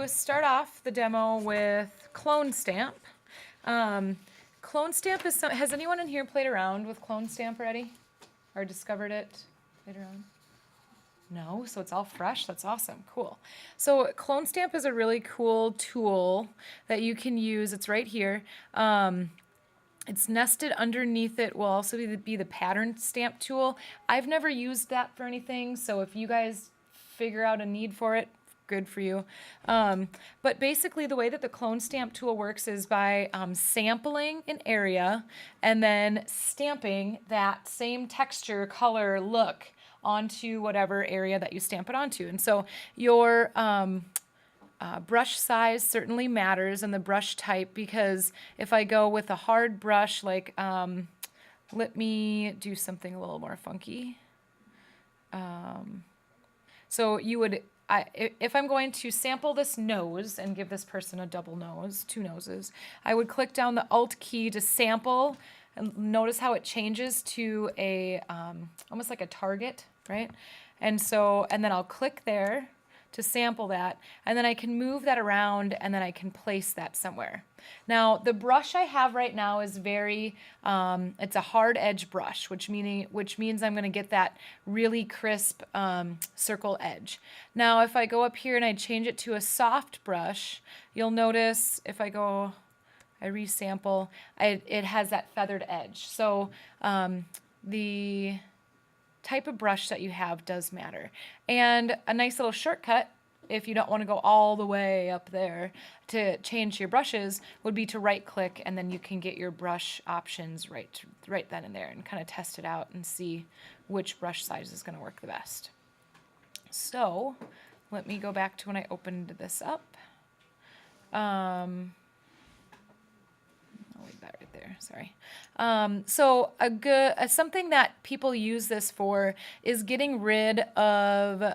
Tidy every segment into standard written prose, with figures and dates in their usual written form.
Start off the demo with Clone Stamp. Clone Stamp is has anyone in here played around with Clone Stamp already? Or discovered it? Played around? No, so it's all fresh. That's awesome. Cool. So Clone Stamp is a really cool tool that you can use. It's right here. It's nested underneath it will also be the pattern stamp tool. I've never used that for anything, so if you guys figure out a need for it, good for you. But basically the way that the clone stamp tool works is by sampling an area and then stamping that same texture, color, look onto whatever area that you stamp it onto. And so your brush size certainly matters and the brush type, because if I go with a hard brush, like let me do something a little more funky. So you would, if I'm going to sample this nose and give this person a double nose, two noses, I would click down the Alt key to sample, and notice how it changes to a, almost like a target, right? And so, and then I'll click there to sample that, and then I can move that around, and then I can place that somewhere. Now, the brush I have right now is very, it's a hard edge brush, which means I'm gonna get that really crisp circle edge. Now, if I go up here and I change it to a soft brush, you'll notice if I go, I resample, it has that feathered edge. So the type of brush that you have does matter. And a nice little shortcut, if you don't want to go all the way up there to change your brushes, would be to right click, and then you can get your brush options right then and there and kind of test it out and see which brush size is going to work the best. So let me go back to when I opened this up. I'll leave that right there, sorry. So something that people use this for is getting rid of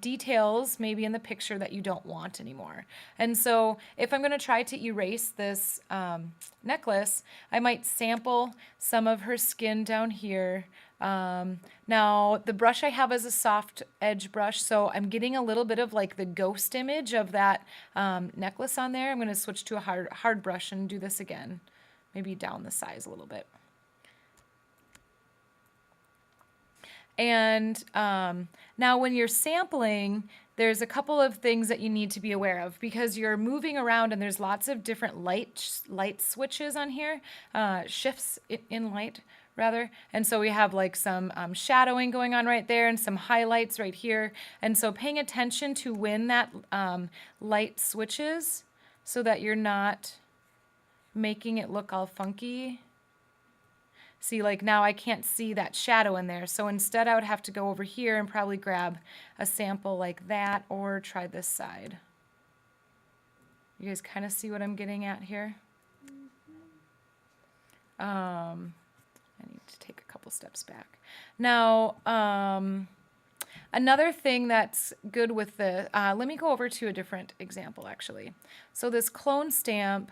details maybe in the picture that you don't want anymore. And so if I'm going to try to erase this necklace, I might sample some of her skin down here. Now the brush I have is a soft edge brush, so I'm getting a little bit of like the ghost image of that necklace on there. I'm going to switch to a hard brush and do this again. Maybe down the size a little bit. And now when you're sampling, there's a couple of things that you need to be aware of, because you're moving around and there's lots of different light switches on here, shifts in light rather. And so we have like some shadowing going on right there and some highlights right here. And so paying attention to when that light switches so that you're not making it look all funky. See, like now I can't see that shadow in there. So instead I would have to go over here and probably grab a sample like that, or try this side. You guys kind of see what I'm getting at here? I need to take a couple steps back. Now, another thing that's good with the, let me go over to a different example actually. So this clone stamp,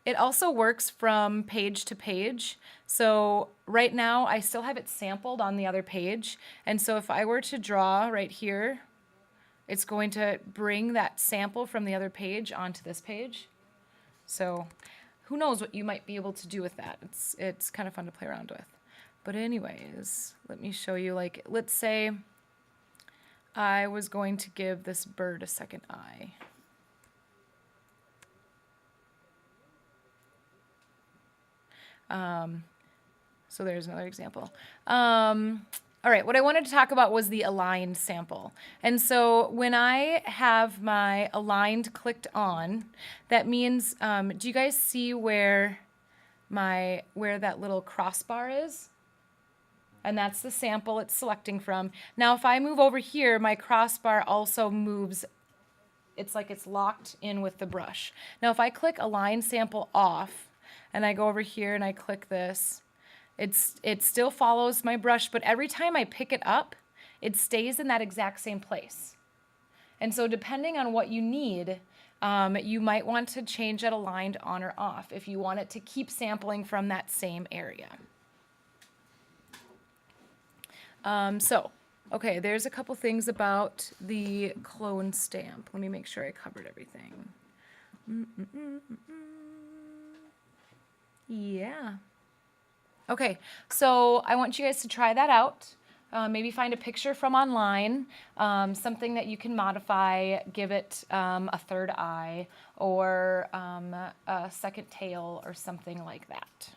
it also works from page to page. So right now I still have it sampled on the other page. And so if I were to draw right here, it's going to bring that sample from the other page onto this page. So who knows what you might be able to do with that. It's kind of fun to play around with. But anyways, let me show you, like, let's say I was going to give this bird a second eye. So there's another example. All right, what I wanted to talk about was the aligned sample. And so when I have my aligned clicked on, that means, do you guys see where that little crossbar is? And that's the sample it's selecting from. Now if I move over here, my crossbar also moves. It's like it's locked in with the brush. Now if I click align sample off, and I go over here and I click this, it still follows my brush, but every time I pick it up, it stays in that exact same place. And so depending on what you need, you might want to change it aligned on or off if you want it to keep sampling from that same area. Okay, there's a couple things about the clone stamp. Let me make sure I covered everything. Yeah. Okay, so I want you guys to try that out. Maybe find a picture from online, something that you can modify, give it a third eye or a second tail or something like that.